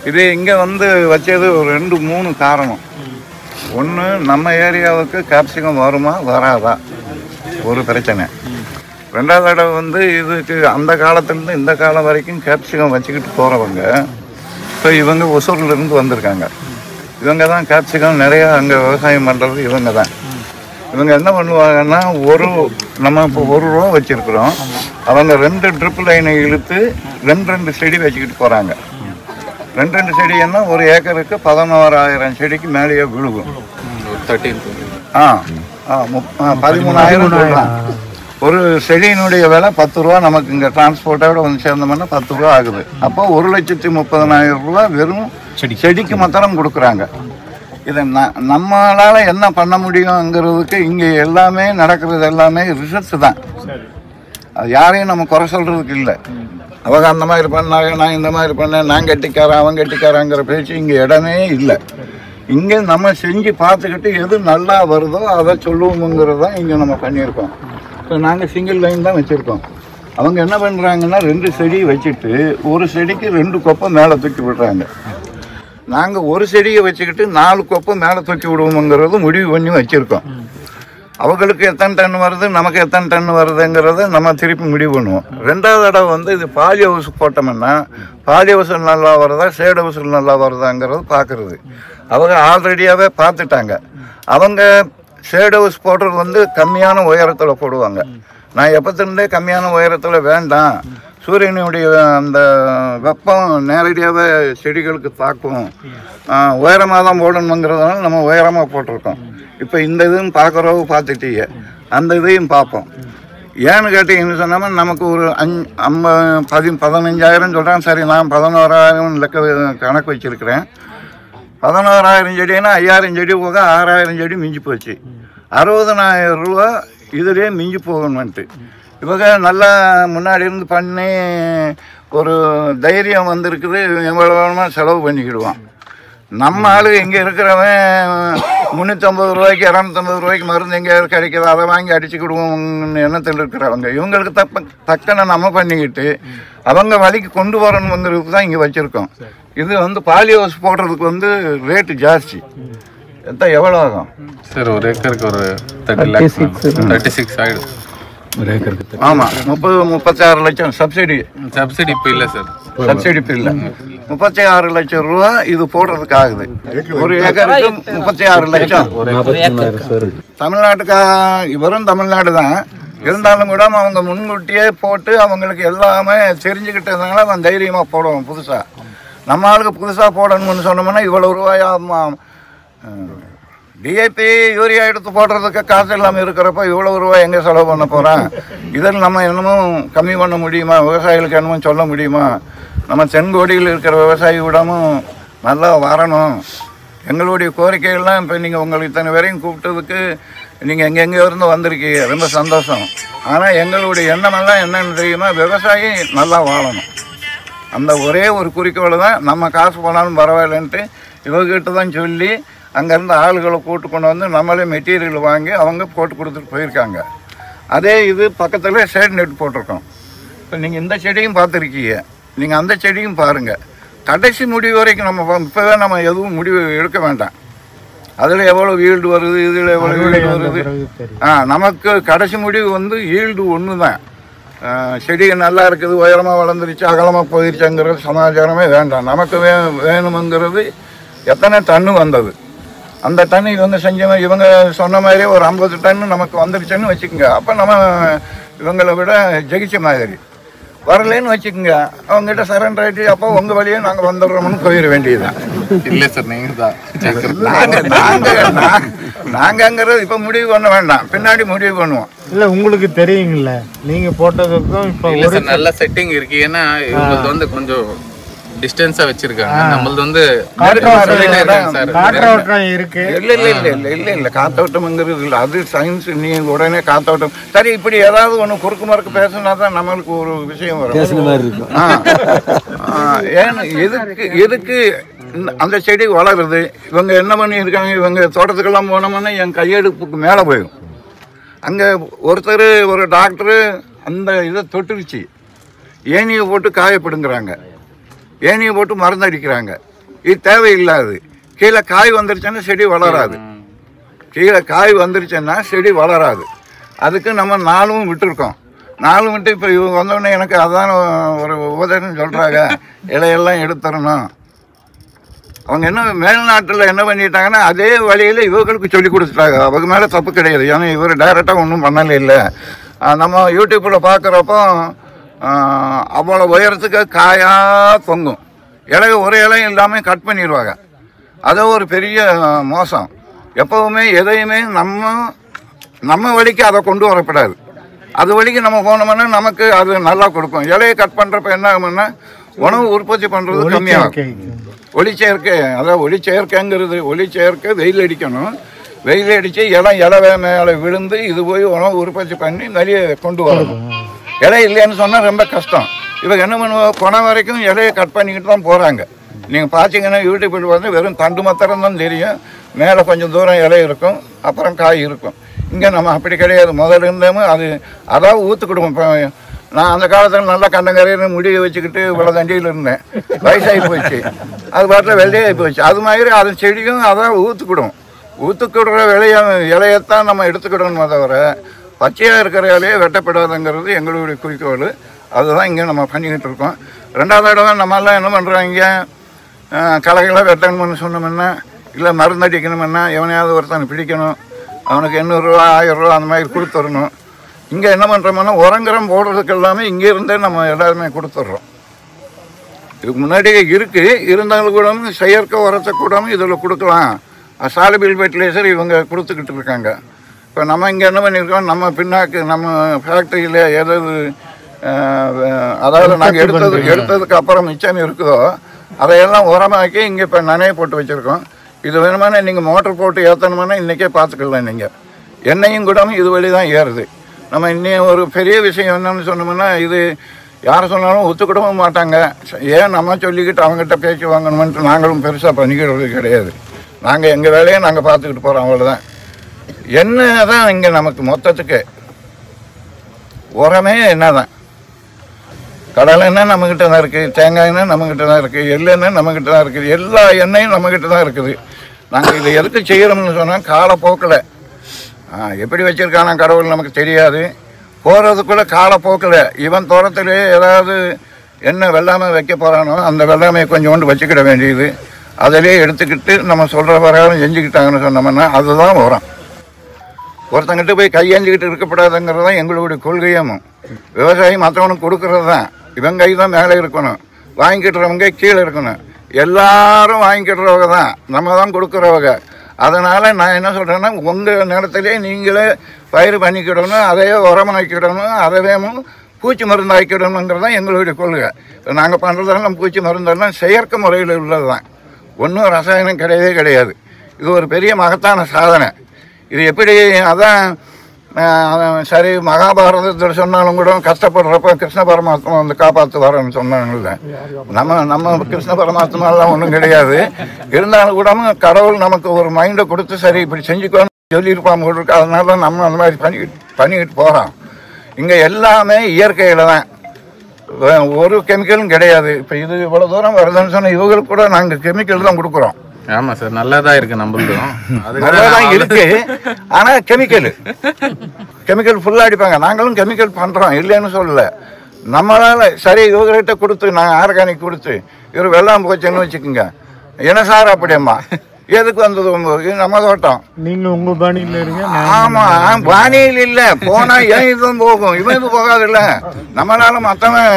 இது இங்கே வந்து வச்சது ஒரு 2-3 காரணம். ஒன்று, நம்ம ஏரியாவுக்கு கேப்சிகம் வருமா வராதா ஒரு பிரச்சனை. ரெண்டாவது தடவை வந்து இதுக்கு அந்த காலத்துலேருந்து இந்த காலம் வரைக்கும் கேப்சிகம் வச்சுக்கிட்டு போகிறவங்க இப்போ இவங்க ஒசூர்லேருந்து வந்திருக்காங்க. இவங்க தான் கேப்சிகம் நிறையா அங்கே விவசாயம் பண்ணுறது இவங்க தான். இவங்க என்ன பண்ணுவாங்கன்னா, நம்ம இப்போ 1 ரூபா வச்சுருக்குறோம், அவங்க 2 ட்ரிப் லைனை இழுத்து 2 செடி வச்சுக்கிட்டு போகிறாங்க. 2 செடின்னா ஒரு ஏக்கருக்கு 11,000 செடிக்கு மேலேயே விழுகும். 13,000 சொல்லலாம். ஒரு செடியினுடைய விலை 10 ரூபா. நமக்கு இங்கே டிரான்ஸ்போர்ட்டோட வந்து சேர்ந்தோம்னா 10 ரூபா ஆகுது. அப்போ 1,30,000 ரூபா வெறும் செடிக்கு மாத்திரம் கொடுக்குறாங்க. இதை நம்மளால் என்ன பண்ண முடியுங்கிறதுக்கு இங்கே எல்லாமே நடக்கிறது எல்லாமே ரிசர்ச் தான். அது யாரையும் நம்ம குறை சொல்கிறதுக்கு இல்லை. அவங்க அந்த மாதிரி பண்ணாங்க, நான் இந்த மாதிரி பண்ணேன், நான் கட்டிக்காரன் அவன் கட்டிக்காராங்கிற பேச்சு இங்கே இடமே இல்லை. இங்கே நம்ம செஞ்சு பார்த்துக்கிட்டு எது நல்லா வருதோ அதை சொல்லுவோங்கிறது தான் இங்கே நம்ம பண்ணியிருக்கோம். இப்போ நாங்கள் சிங்கிள் லைன் தான் வச்சுருக்கோம். அவங்க என்ன பண்ணுறாங்கன்னா 2 செடி வச்சுட்டு ஒரு செடிக்கு 2 கொப்பை மேலே தூக்கி விடுறாங்க. நாங்கள் ஒரு செடியை வச்சுக்கிட்டு 4 கொப்பை மேலே தூக்கி விடுவோங்கிறது முடிவு பண்ணி வச்சுருக்கோம். அவங்களுக்கு எத்தனை டன் வருது, நமக்கு எத்தனை டன் வருதுங்கிறத நம்ம திருப்பி முடிவு பண்ணுவோம். 2வது தடவை வந்து இது பாலி ஹவுஸ் போட்டோம்னா பாலி ஹவுஸில் நல்லா வருதா ஷேட் ஹவுஸில் நல்லா வருதாங்கிறது பார்க்குறது. அவங்க ஆல்ரெடியாகவே பார்த்துட்டாங்க. அவங்க ஷேட் ஹவுஸ் போடுறது வந்து கம்மியான உயரத்தில் போடுவாங்க. நான் எப்போத்திருந்தே கம்மியான உயரத்தில் வேண்டாம், சூரியனுடைய அந்த வெப்பம் நேரடியாகவே செடிகளுக்கு தாக்கும், உயரமாக தான் போடணுங்கிறதுனால நம்ம உயரமாக போட்டிருக்கோம். இப்போ இந்த இதுவும் பார்க்குறவங்க பார்த்துட்டீங்க, அந்த இதையும் பார்ப்போம். ஏன்னு கேட்டீங்கன்னு சொன்னாமல் நமக்கு ஒரு 15,000 சொல்கிறாங்க. சரி, நான் 11,000 கணக்கு வச்சுருக்கிறேன். 11,000 செடினா 5,000 செடி போக 6,000 செடி மிஞ்சி போச்சு. 60,000 ரூபா இதிலே மிஞ்சி போகணுன்ட்டு இவங்க நல்லா முன்னாடி இருந்து பண்ணி ஒரு தைரியம் வந்திருக்குது. எவ்வளோ வேணுமா செலவு பண்ணிக்கிடுவான். நம்ம ஆளுங்க இங்கே இருக்கிறவன் 350 ரூபாய்க்கு 250 ரூபாய்க்கு மருந்து எங்கேயாவது கிடைக்கிது, அதை வாங்கி அடிச்சுக்கிடுவோம்னு எண்ணத்தில் இருக்கிறவங்க. இவங்களுக்கு தக்கன நம்ம பண்ணிக்கிட்டு அவங்க வழிக்கு கொண்டு வரணுங்கிறதுக்கு தான் இங்கே வச்சுருக்கோம். இது வந்து பாலி ஹவுஸ் போடுறதுக்கு வந்து ரேட்டு ஜாஸ்தி. எவ்வளோ ஆகும் சார்? ஒரு ஏக்கருக்கு ஒரு 36 ஆகிடும். ஆமாம், 36 லட்சம் சப்சிடி இப்போ இல்லை சார். சப்சிடி இப்போ இல்லை. 36 லட்சம் ரூபா இது போடுறதுக்கு ஆகுது. ஒரு ஏக்கருக்கு 36 லட்சம். தமிழ்நாட்டுக்கா இவரும் தமிழ்நாடு தான் இருந்தாலும் கூட அவங்க முன்கூட்டியே போட்டு அவங்களுக்கு எல்லாமே தெரிஞ்சுக்கிட்டதுனால அவன் தைரியமாக போடுவான். புதுசாக நம்ம ஆளுக்கு புதுசாக போடணும்னு சொன்னோம்னா இவ்வளோ ரூபாயா டிஏபி யூரியா எடுத்து போடுறதுக்கு காசு இல்லாமல் இருக்கிறப்ப இவ்வளோ ரூபாய் எங்கே செலவு பண்ண போகிறான்? இதில் நம்ம என்னமும் கம்மி பண்ண முடியுமா? விவசாயிகளுக்கு என்னமும் சொல்ல முடியுமா? நம்ம தென்கோடியில் இருக்கிற விவசாயி விடமும் நல்லா வரணும். எங்களுடைய கோரிக்கைகள்லாம் இப்போ நீங்கள் உங்களுக்கு இத்தனை பேரையும் கூப்பிட்டதுக்கு நீங்கள் எங்கெங்கேயோ இருந்து வந்திருக்கீங்க, ரொம்ப சந்தோஷம். ஆனால் எங்களுடைய எண்ணமெல்லாம் என்னென்னு தெரியுமா? விவசாயி நல்லா வாழணும். அந்த ஒரே ஒரு குறிக்கோள் தான். நம்ம காசு போனாலும் பரவாயில்லன்ட்டு இவங்ககிட்ட தான் சொல்லி அங்கேருந்து ஆளுகளை கூட்டு கொண்டு வந்து நம்மளே மெட்டீரியல் வாங்கி அவங்க போட்டு கொடுத்துட்டு போயிருக்காங்க. அதே இது பக்கத்தில் ஷேட் நெட் போட்டிருக்கோம். இப்போ நீங்கள் இந்த செடியும் பார்த்துருக்கீங்க, நீங்கள் அந்த செடியும் பாருங்கள். கடைசி முடிவு வரைக்கும் நம்ம இப்போவே நம்ம எதுவும் முடிவு எடுக்க வேண்டாம். அதில் எவ்வளோ ஈல்டு வருது, இதில் எவ்வளோ ஈல்டு வருது. நமக்கு கடைசி முடிவு வந்து ஈல்டு ஒன்று தான். செடி நல்லா இருக்குது, உயரமாக வளர்ந்துருச்சு, அகலமாக போயிடுச்சுங்கிறது சமாச்சாரமே வேண்டாம். நமக்கு வேணுங்கிறது எத்தனை டன்னு வந்தது, அந்த டன் இவங்க செஞ்சவங்க இவங்க சொன்ன மாதிரி ஒரு 50 டன்னு நமக்கு வந்துருச்சுன்னு வச்சுக்கோங்க. அப்போ நம்ம இவங்களை விட ஜெயிச்ச மாதிரி. வரலன்னு வச்சுக்கோங்க, அவங்ககிட்ட சரண்டர் ஆகிட்டு அப்போ உங்கள் வழியே நாங்கள் வந்துடுறோம்னு போயிட வேண்டியதுதான். இல்லை சார், நீங்கள் தான் நாங்கங்கிறது இப்போ முடிவு பண்ண வேண்டாம், பின்னாடி முடிவு பண்ணுவோம். இல்லை, உங்களுக்கு தெரியுங்கல்ல நீங்கள் போட்டதுக்கும் இப்போ நல்ல செட்டிங் இருக்கு. ஏன்னா இவங்களுக்கு வந்து கொஞ்சம் டிஸ்டன்ஸா வச்சிருக்காங்க. நம்மளது வந்து காற்றோட்டம் இருக்கு. இல்ல காத்தோட்டம்ங்கிறது இல்லை, அது சயின்ஸ். நீ உடனே காத்தோட்டம் சரி, இப்படி ஏதாவது ஒன்று குறுக்கு மறுக்கு பேசினா தான் நம்மளுக்கு ஒரு விஷயம் வரும். ஏன்னா எதுக்கு அந்த செடி வளருது? இவங்க என்ன பண்ணியிருக்காங்க, இவங்க தோட்டத்துக்கெல்லாம் போனோம்னா என் கையெடுப்புக்கு மேலே போயிடும். அங்கே ஒருத்தர் ஒரு டாக்டரு அந்த இதை தொட்டுருச்சு, ஏனியை போட்டு காயப்படுங்கிறாங்க, ஏனியை போட்டு மருந்து அடிக்கிறாங்க. இது தேவையில்லாது. கீழே காய் வந்துருச்சுன்னா செடி வளராது. கீழே காய் வந்துருச்சுன்னா செடி வளராது. அதுக்கு நம்ம 4 விட்டுருக்கோம். 4 விட்டு இப்போ இவங்க வந்தோடனே எனக்கு அதான் ஒரு உபதேசம் சொல்கிறாங்க, இலையெல்லாம் எடுத்துடணும். அவங்க என்ன மேல்நாட்டில் என்ன பண்ணிட்டாங்கன்னா அதே வழியில் இவங்களுக்கு சொல்லி கொடுத்துட்டாங்க. அவங்க மேலே தப்பு கிடையாது. ஏன்னா இவர் டைரெக்டாக ஒன்றும் பண்ணலை. இல்லை, நம்ம யூடியூப்பில் பார்க்குறப்போ அவ்வளோ உயரத்துக்கு காயாக தொங்கும். ஒரு இலையும் இல்லாமல் கட் பண்ணிடுவாங்க. அதை ஒரு பெரிய மோசம். எப்போவுமே எதையுமே நம்ம வழிக்கு அதை கொண்டு வரக்கூடாது. அது வழிக்கு நம்ம போனோம்னா நமக்கு அது நல்லா கொடுக்கும். இலையை கட் பண்ணுறப்ப என்ன ஆகும்னா உணவு உற்பத்தி பண்ணுறது கம்மியாகும். ஒளிச்சேர்க்கை, அதாவது ஒளிச்சேர்க்கைங்கிறது ஒளிச்சேர்க்கை வெயில் அடிக்கணும். வெயில் அடித்து இலை மேலே விழுந்து இது போய் உணவு உற்பத்தி பண்ணி நிறைய கொண்டு வரணும். இலை இல்லைன்னு சொன்னால் ரொம்ப கஷ்டம். இவங்க என்ன பண்ணுவோம், கொண வரைக்கும் இலையை கட் பண்ணிக்கிட்டு தான் போகிறாங்க. நீங்கள் பார்த்தீங்கன்னா யூடியூப்பில் வந்து வெறும் தண்டு மாத்திரம் தான் தெரியும். மேலே கொஞ்சம் தூரம் இலை இருக்கும், அப்புறம் காய் இருக்கும். இங்கே நம்ம அப்படி கிடையாது. முதல்ல இருந்தோம் அது அதாவது ஊற்றுக்கிடுவோம். இப்போ நான் அந்த காலத்தில் நல்லா கண்டங்கரையின்னு முடியை வச்சுக்கிட்டு இவ்வளோ தண்டியில் இருந்தேன். வயசாகி போச்சு, அது பாட்டில் வெள்ளையாகி போச்சு. அது மாதிரி அது செடியும் அதான் ஊற்றுக்கிடுவோம். ஊற்றுக்கிடுற இலையத்தான் நம்ம எடுத்துக்கிடணுமே தவிர பச்சையாக இருக்கிற இலையை வெட்டப்படாதுங்கிறது எங்களுடைய குறிக்கோள். அதுதான் இங்கே நம்ம பண்ணிக்கிட்டு இருக்கோம். 2வது தடவை நம்மெல்லாம் என்ன பண்ணுறாங்க, களைகளை வெட்டணும்னு சொன்னோம்னா, இல்லை மருந்து அடிக்கணும்னா எவனையாவது ஒருத்தனை பிடிக்கணும், அவனுக்கு 800 ரூபா 1000 ரூபா அந்த மாதிரி கொடுத்துடணும். இங்கே என்ன பண்ணுறோம்னா உரங்கிறம் போடுறதுக்கு எல்லாமே இங்கே இருந்தே நம்ம எல்லாருமே கொடுத்துட்றோம். இதுக்கு முன்னாடியே இருக்குது, இருந்தாலும் கூட செயற்கை உரத்தை கூட இதில் கொடுக்கலாம். சாலிபிள் ஃபெர்டிலைசர் இவங்க கொடுத்துக்கிட்டு இருக்காங்க. இப்போ நம்ம இங்கே என்ன பண்ணியிருக்கோம், நம்ம பின்னாக்கு நம்ம ஃபேக்ட்ரியில் ஏதாவது அதாவது நாங்கள் எடுத்ததுக்கு அப்புறம் மிச்சம் இருக்குதோ அதையெல்லாம் உரமாக்கி இங்கே இப்போ நனைய போட்டு வச்சுருக்கோம். இது வேணுமானா நீங்கள் மோட்டர் போட்டு ஏற்றணுமானா இன்றைக்கே பார்த்துக்கலாம். நீங்கள் எண்ணெயும் கூட இது வழி தான் ஏறுது. நம்ம இன்னும் ஒரு பெரிய விஷயம் என்னன்னு சொன்னோம்னா, இது யாரை சொன்னாலும் ஒத்துக்கிடவும் மாட்டாங்க. ஏன் நம்ம சொல்லிக்கிட்டு அவங்ககிட்ட பேச்சு வாங்கணுமென்ட்டு நாங்களும் பெருசாக பண்ணிக்கிறது கிடையாது. நாங்கள் எங்கள் வேலையை நாங்கள் பார்த்துக்கிட்டு போகிறோம், அவ்வளோதான். என்ன தான் இங்கே நமக்கு மொத்தத்துக்கு உரமே என்ன தான், கடலை எண்ணெய் நம்மக்கிட்ட தான் இருக்குது, தேங்காய் எண்ணெய் நம்மக்கிட்ட தான் இருக்குது, எள்ளெண்ணெய் நம்மக்கிட்ட தான் இருக்குது, எல்லா எண்ணெயும் நம்மக்கிட்ட தான் இருக்குது. நாங்கள் இதை எதுக்கு செய்கிறோம்னு சொன்னால் காலப்போக்கில் எப்படி வச்சுருக்கானா கடவுள் நமக்கு தெரியாது. போகிறதுக்குள்ளே காலப்போக்கில் இவன் தோட்டத்திலே ஏதாவது என்ன வெள்ளாமை வைக்க போகிறானோ அந்த வெள்ளாமையை கொஞ்சோண்டு வச்சுக்கிட வேண்டியது. அதிலே எடுத்துக்கிட்டு நம்ம சொல்கிற பிரகாரம் செஞ்சுக்கிட்டாங்கன்னு சொன்னோம்னா அதுதான் உரம். ஒருத்தங்கிட்ட போய் கையேஞ்சிக்கிட்டு இருக்கப்படாதுங்கிறது தான் எங்களுடைய கொள்கையும். விவசாயி மற்றவனுக்கு கொடுக்கறது தான். இவன் கை தான் மேலே இருக்கணும், வாங்கிக்கிட்டுறவங்க கீழே இருக்கணும். எல்லாரும் வாங்கிக்கிட்டுறவங்க தான், நம்ம தான் கொடுக்குறவங்க. அதனால் நான் என்ன சொல்கிறேன்னா, உங்கள் நிலத்திலே நீங்களே பயிர் பண்ணிக்கிடணும், அதையே உரமாக்கிடணும், அதவே பூச்சி மருந்து ஆக்கிடணுங்கிறது தான் எங்களுடைய கொள்கை. இப்போ நாங்கள் பண்ணுறதெல்லாம் பூச்சி மருந்தெல்லாம் செயற்கை முறையில் உள்ளது தான், ஒன்றும் ரசாயனம் கிடையவே கிடையாது. இது ஒரு பெரிய மகத்தான சாதனை. இது எப்படி அதான் சரி மகாபாரதத்தில் சொன்னாலும் கூட கஷ்டப்படுறப்ப கிருஷ்ண பரமாத்மா வந்து காப்பாற்று வரேன்னு சொன்னாங்கல்ல. நம்ம கிருஷ்ண பரமாத்மாலாம் ஒன்றும் கிடையாது. இருந்தாலும் கூட கடவுள் நமக்கு ஒரு மைண்டை கொடுத்து சரி இப்படி செஞ்சுக்கோன்னு சொல்லியிருப்பாங்க கூட இருக்கு. அதனால நம்ம அந்த மாதிரி பண்ணிக்கிட்டு போகிறோம். இங்கே எல்லாமே இயற்கையில் தான், ஒரு கெமிக்கலும் கிடையாது. இப்போ இது இவ்வளோ தூரம் வருதுன்னு சொன்னால் இவங்களுக்கு கூட நாங்கள் கெமிக்கல் தான் கொடுக்குறோம். ஆமாம் சார், நல்லா தான் இருக்குது, நம்மளும் நல்லா தான் இருக்குது. ஆனால் கெமிக்கல் ஃபுல்லாக அடிப்பாங்க. நாங்களும் கெமிக்கல் பண்ணுறோம், இல்லைன்னு சொல்லலை. நம்மளால் சரி இவர்கிட்ட கொடுத்து நாங்கள் ஆர்கானிக் கொடுத்து இவர் வெள்ளாமை போச்சுன்னு வச்சுக்கோங்க, என்ன சார் அப்படியம்மா எதுக்கு வந்தது நம்ம தோட்டம், நீங்கள் உங்கள் பாணியில் இருங்க. ஆமாம், பாணியில் இல்லை போனால் ஏன் இதுவும் போகும், இவன் இது போகாது. இல்லை நம்மளால மற்றவன்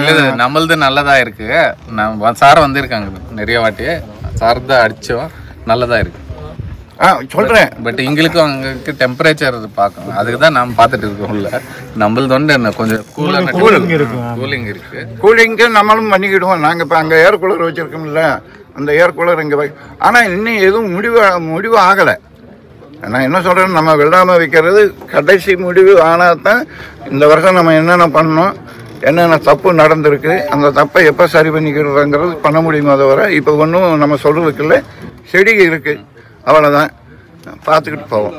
இல்லை, நம்மளது நல்லதாக இருக்குது. நம்ம சார் வந்திருக்காங்க நிறைய வாட்டி, சார் தான் அடித்தோம், நல்லதாக இருக்குது. சொல்கிறேன். பட் எங்களுக்கும் அங்கே டெம்பரேச்சர் பார்க்கணும், அதுக்கு தான் நாம் பார்த்துட்டு இருக்கோம். உள்ள நம்மளது வந்து என்ன கொஞ்சம் கூலிங் இருக்குது. கூலிங்கு நம்மளும் பண்ணிக்கிடுவோம். நாங்கள் இப்போ அங்கே ஏர் கூலர் வச்சுருக்கோம்ல, அந்த ஏர் கூலர் இங்கே ஆனால் இன்னும் எதுவும் முடிவு ஆகலை. நான் என்ன சொல்கிறேன்னு, நம்ம வெள்ளாமை வைக்கிறது கடைசி முடிவு ஆனால் தான் இந்த வருஷம் நம்ம என்னென்ன பண்ணோம், என்னென்ன தப்பு நடந்திருக்கு, அந்த தப்பை எப்போ சரி பண்ணிக்கிறதுங்கிறது பண்ண முடியுமோ தவிர இப்போ ஒன்றும் நம்ம சொல்கிறதுக்கு இல்லை. செடி இருக்குது, அவ்வளோதான், பார்த்துக்கிட்டு போவோம்.